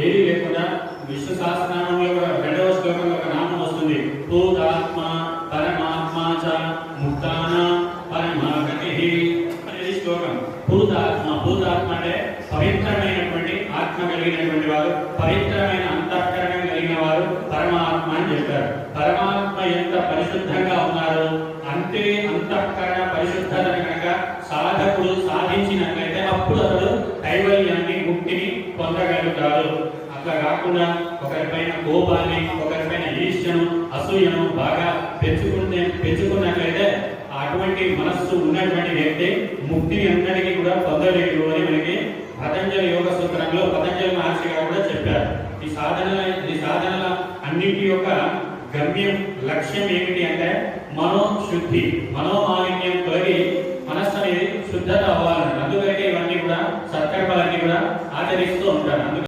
ఏది లేకుండా విష్ణు సహస్రనామంలో కూడా 2వ శ్లోకంలో ఒక నామం వస్తుంది, భూతాత్మ పరమాత్మ చ ముక్తాన పరమాగతి అనేది శ్లోకం. భూతాత్మ, భూతాత్మ అంటే పవిత్రమైనటువంటి ఆత్మ కలిగినటువంటి వారు, పవిత్రమైన అంతఃకరణం కలిగిన వారు పరమాత్మ అని చెప్పారు. పరమాత్మ ఎంత పరిశుద్ధంగా ఉన్నారు అంతే అంతఃకరణ పరిశుద్ధతను కనుక సాధకుడు సాధించినట్లయితే అప్పుడు అతడు కైవల్యాన్ని ముక్తిని పొందగలుగుతాడు. అట్లా కాకుండా ఒకరిపైన కోపాన్ని, ఒకరిపైన ఈర్ష్యను, అసూయను బాగా పెంచుకున్నట్లయితే అటువంటి మనస్సు ఉన్నటువంటి వ్యక్తి ముక్తిని అందరికీ కూడా పొందలేడు అని మనకి పతంజలి యోగ సూత్రంలో పతంజలి మహర్షి గారు కూడా చెప్పారు. ఈ సాధనల అన్నింటి యొక్క గమ్యం, లక్ష్యం ఏమిటి అంటే మనోశుద్ధి, మనోమాలిన్యం తొలగి మనస్సు అనేది శుద్ధత అవ్వాలి.